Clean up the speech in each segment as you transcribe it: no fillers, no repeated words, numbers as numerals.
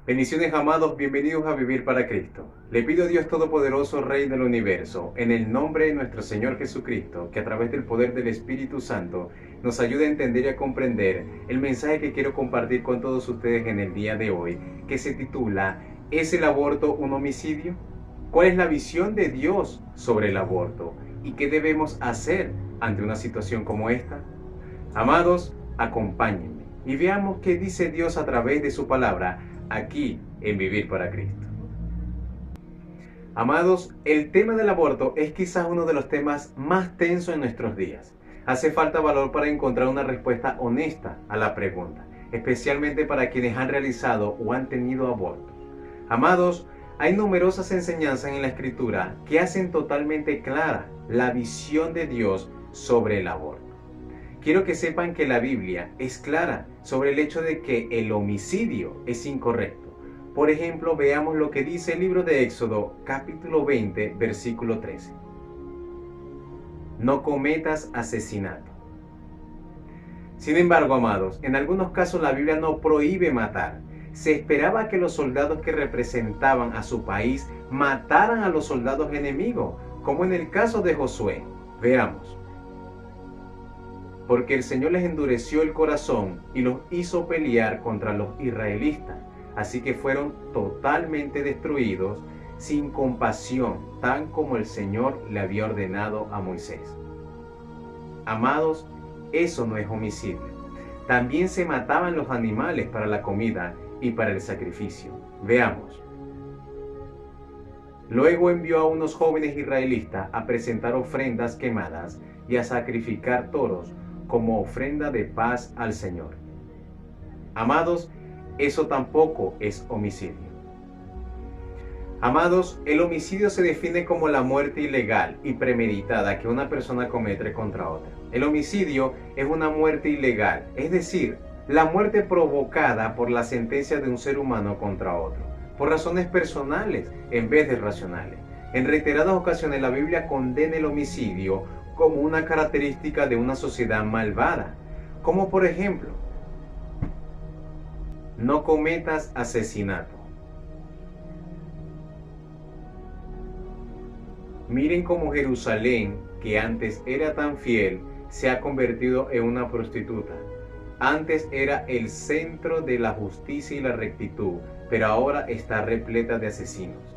Bendiciones, amados, bienvenidos a Vivir para Cristo. Le pido a Dios Todopoderoso, Rey del Universo, en el nombre de nuestro Señor Jesucristo, que a través del poder del Espíritu Santo nos ayude a entender y a comprender el mensaje que quiero compartir con todos ustedes en el día de hoy, que se titula ¿Es el aborto un homicidio? ¿Cuál es la visión de Dios sobre el aborto? ¿Y qué debemos hacer ante una situación como esta? Amados, acompáñenme y veamos qué dice Dios a través de su palabra aquí en Vivir para Cristo. Amados, el tema del aborto es quizás uno de los temas más tensos en nuestros días. Hace falta valor para encontrar una respuesta honesta a la pregunta, especialmente para quienes han realizado o han tenido abortos. Amados, hay numerosas enseñanzas en la Escritura que hacen totalmente clara la visión de Dios sobre el aborto. Quiero que sepan que la Biblia es clara sobre el hecho de que el homicidio es incorrecto. Por ejemplo, veamos lo que dice el libro de Éxodo, capítulo 20, versículo 13. No cometas asesinato. Sin embargo, amados, en algunos casos la Biblia no prohíbe matar. Se esperaba que los soldados que representaban a su país mataran a los soldados enemigos, como en el caso de Josué. Veamos. Porque el Señor les endureció el corazón y los hizo pelear contra los israelitas. Así que fueron totalmente destruidos sin compasión, tan como el Señor le había ordenado a Moisés. Amados, eso no es homicidio. También se mataban los animales para la comida y para el sacrificio. Veamos. Luego envió a unos jóvenes israelitas a presentar ofrendas quemadas y a sacrificar toros como ofrenda de paz al Señor. Amados, eso tampoco es homicidio. Amados, el homicidio se define como la muerte ilegal y premeditada que una persona comete contra otra. El homicidio es una muerte ilegal, es decir, la muerte provocada por la sentencia de un ser humano contra otro, por razones personales en vez de racionales. En reiteradas ocasiones la Biblia condena el homicidio como una característica de una sociedad malvada, como por ejemplo, no cometas asesinato. Miren cómo Jerusalén, que antes era tan fiel, se ha convertido en una prostituta. Antes era el centro de la justicia y la rectitud, pero ahora está repleta de asesinos.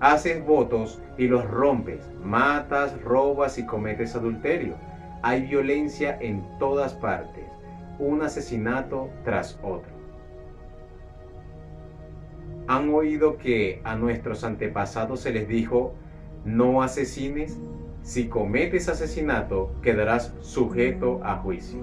Haces votos y los rompes, matas, robas y cometes adulterio. Hay violencia en todas partes, un asesinato tras otro. ¿Han oído que a nuestros antepasados se les dijo, no asesines? Si cometes asesinato, quedarás sujeto a juicio.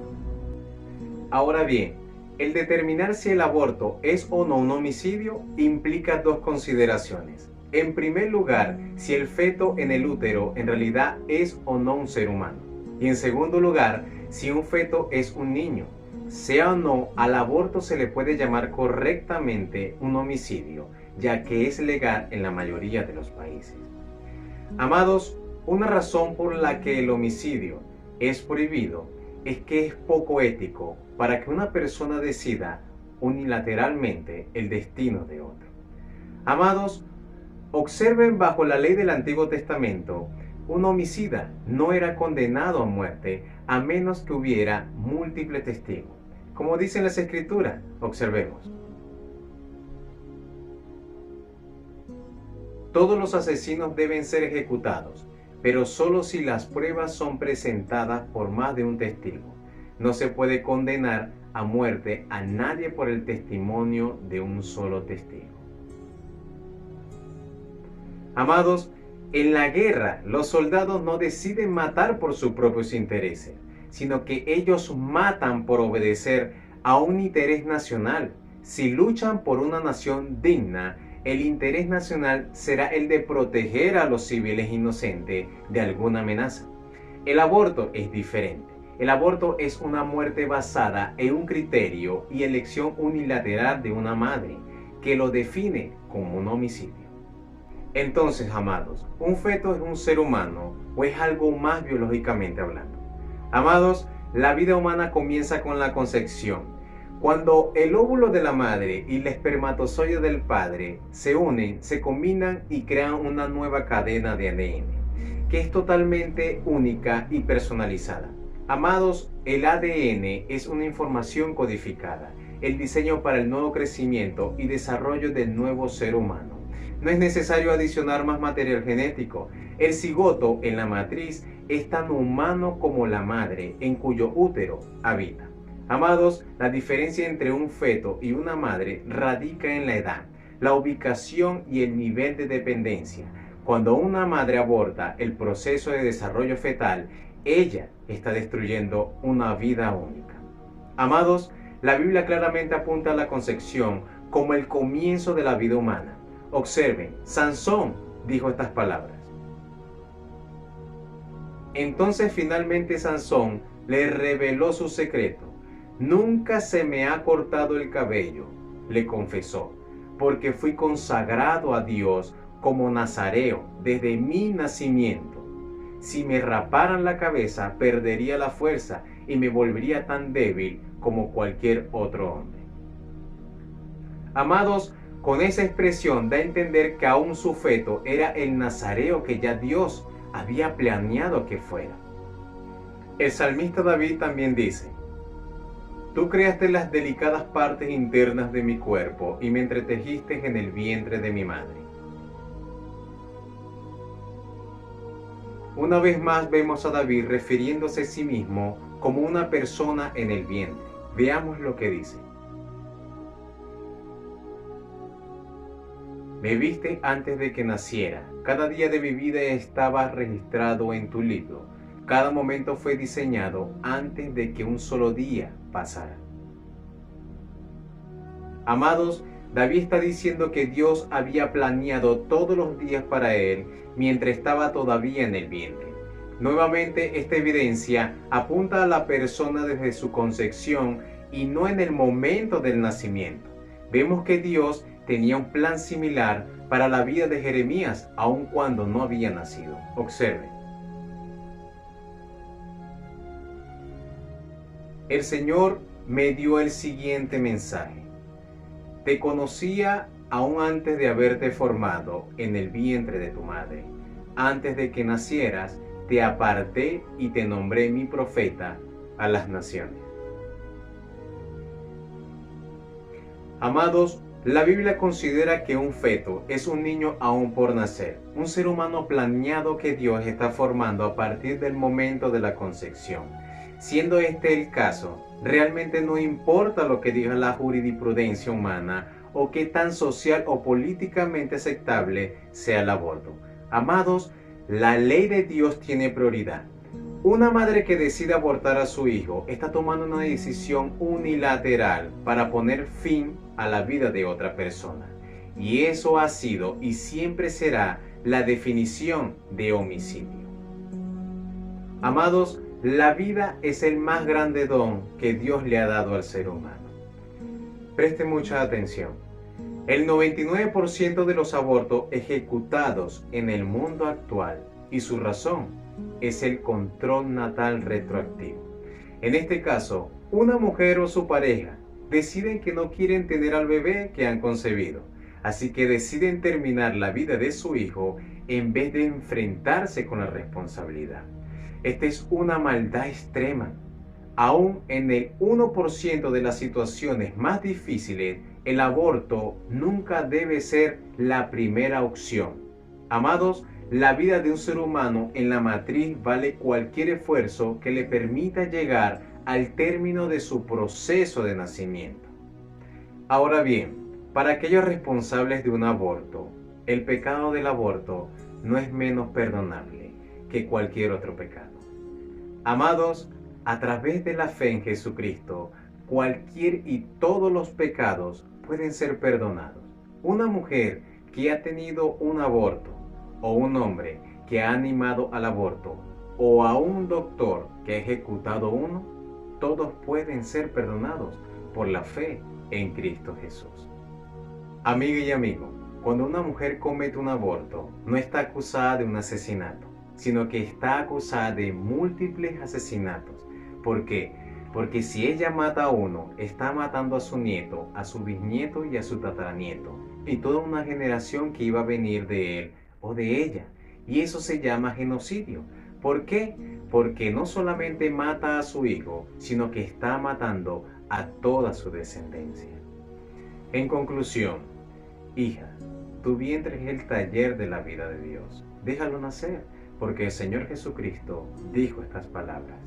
Ahora bien, el determinar si el aborto es o no un homicidio implica dos consideraciones. En primer lugar, si el feto en el útero en realidad es o no un ser humano. Y en segundo lugar, si un feto es un niño. Sea o no, al aborto se le puede llamar correctamente un homicidio, ya que es legal en la mayoría de los países. Amados, una razón por la que el homicidio es prohibido es que es poco ético para que una persona decida unilateralmente el destino de otro. Amados, observen bajo la ley del Antiguo Testamento, un homicida no era condenado a muerte a menos que hubiera múltiples testigos. Como dicen las Escrituras, observemos. Todos los asesinos deben ser ejecutados, pero solo si las pruebas son presentadas por más de un testigo. No se puede condenar a muerte a nadie por el testimonio de un solo testigo. Amados, en la guerra los soldados no deciden matar por sus propios intereses, sino que ellos matan por obedecer a un interés nacional. Si luchan por una nación digna, el interés nacional será el de proteger a los civiles inocentes de alguna amenaza. El aborto es diferente. El aborto es una muerte basada en un criterio y elección unilateral de una madre, que lo define como un homicidio. Entonces, amados, ¿un feto es un ser humano o es algo más biológicamente hablando? Amados, la vida humana comienza con la concepción. Cuando el óvulo de la madre y el espermatozoide del padre se unen, se combinan y crean una nueva cadena de ADN, que es totalmente única y personalizada. Amados, el ADN es una información codificada, el diseño para el nuevo crecimiento y desarrollo del nuevo ser humano. No es necesario adicionar más material genético. El cigoto en la matriz es tan humano como la madre en cuyo útero habita. Amados, la diferencia entre un feto y una madre radica en la edad, la ubicación y el nivel de dependencia. Cuando una madre aborta el proceso de desarrollo fetal, ella está destruyendo una vida única. Amados, la Biblia claramente apunta a la concepción como el comienzo de la vida humana. Observen, Sansón dijo estas palabras. Entonces finalmente Sansón le reveló su secreto. Nunca se me ha cortado el cabello, le confesó, porque fui consagrado a Dios como nazareo desde mi nacimiento. Si me raparan la cabeza, perdería la fuerza y me volvería tan débil como cualquier otro hombre. Amados, con esa expresión da a entender que aún su feto era el nazareo que ya Dios había planeado que fuera. El salmista David también dice: Tú creaste las delicadas partes internas de mi cuerpo y me entretejiste en el vientre de mi madre. Una vez más vemos a David refiriéndose a sí mismo como una persona en el vientre. Veamos lo que dice. Me viste antes de que naciera. Cada día de mi vida estaba registrado en tu libro. Cada momento fue diseñado antes de que un solo día pasara. Amados, David está diciendo que Dios había planeado todos los días para él mientras estaba todavía en el vientre. Nuevamente, esta evidencia apunta a la persona desde su concepción y no en el momento del nacimiento. Vemos que Dios tenía un plan similar para la vida de Jeremías, aun cuando no había nacido. Observen. El Señor me dio el siguiente mensaje. Te conocía aún antes de haberte formado en el vientre de tu madre. Antes de que nacieras, te aparté y te nombré mi profeta a las naciones. Amados, la Biblia considera que un feto es un niño aún por nacer, un ser humano planeado que Dios está formando a partir del momento de la concepción. Siendo este el caso, realmente no importa lo que diga la jurisprudencia humana o qué tan social o políticamente aceptable sea el aborto. Amados, la ley de Dios tiene prioridad. Una madre que decide abortar a su hijo está tomando una decisión unilateral para poner fin a la vida de otra persona. Y eso ha sido y siempre será la definición de homicidio. Amados, la vida es el más grande don que Dios le ha dado al ser humano. Preste mucha atención. El 99% de los abortos ejecutados en el mundo actual, y su razón, es el control natal retroactivo. En este caso, una mujer o su pareja deciden que no quieren tener al bebé que han concebido, así que deciden terminar la vida de su hijo en vez de enfrentarse con la responsabilidad. Esta es una maldad extrema. Aún en el 1% de las situaciones más difíciles, el aborto nunca debe ser la primera opción. Amados, la vida de un ser humano en la matriz vale cualquier esfuerzo que le permita llegar al término de su proceso de nacimiento. Ahora bien, para aquellos responsables de un aborto, el pecado del aborto no es menos perdonable que cualquier otro pecado. Amados, a través de la fe en Jesucristo, cualquier y todos los pecados pueden ser perdonados. Una mujer que ha tenido un aborto, o un hombre que ha animado al aborto, o a un doctor que ha ejecutado uno, todos pueden ser perdonados por la fe en Cristo Jesús. Amiga y amigo, cuando una mujer comete un aborto, no está acusada de un asesinato, sino que está acusada de múltiples asesinatos. ¿Por qué? Porque si ella mata a uno, está matando a su nieto, a su bisnieto y a su tataranieto, y toda una generación que iba a venir de él o de ella. Y eso se llama genocidio. ¿Por qué? Porque no solamente mata a su hijo, sino que está matando a toda su descendencia. En conclusión, hija, tu vientre es el taller de la vida de Dios. Déjalo nacer, porque el Señor Jesucristo dijo estas palabras.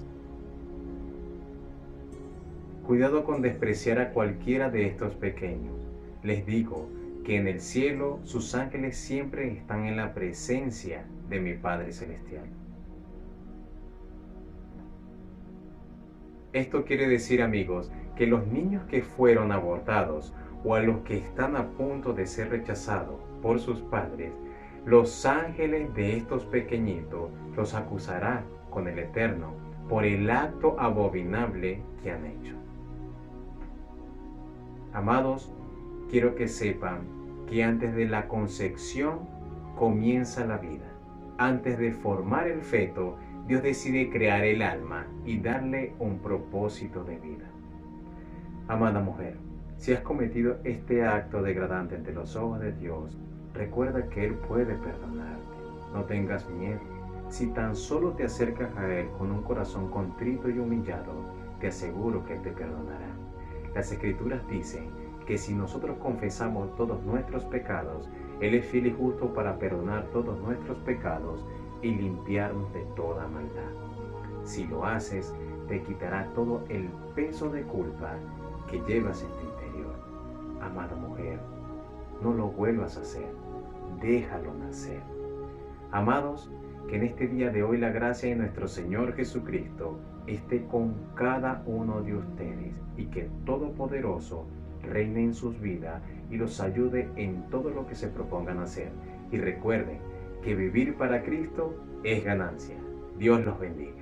Cuidado con despreciar a cualquiera de estos pequeños. Les digo que en el cielo sus ángeles siempre están en la presencia de mi Padre Celestial. Esto quiere decir, amigos, que los niños que fueron abortados o a los que están a punto de ser rechazados por sus padres, los ángeles de estos pequeñitos los acusarán con el Eterno por el acto abominable que han hecho. Amados, quiero que sepan que antes de la concepción comienza la vida. Antes de formar el feto, Dios decide crear el alma y darle un propósito de vida. Amada mujer, si has cometido este acto degradante ante los ojos de Dios, recuerda que Él puede perdonarte. No tengas miedo. Si tan solo te acercas a Él con un corazón contrito y humillado, te aseguro que Él te perdonará. Las Escrituras dicen que si nosotros confesamos todos nuestros pecados, Él es fiel y justo para perdonar todos nuestros pecados y limpiarnos de toda maldad. Si lo haces, te quitará todo el peso de culpa que llevas en tu interior. Amada mujer, no lo vuelvas a hacer, déjalo nacer. Amados, que en este día de hoy la gracia de nuestro Señor Jesucristo esté con cada uno de ustedes y que el Todopoderoso reine en sus vidas y los ayude en todo lo que se propongan hacer. Y recuerden que vivir para Cristo es ganancia. Dios los bendiga.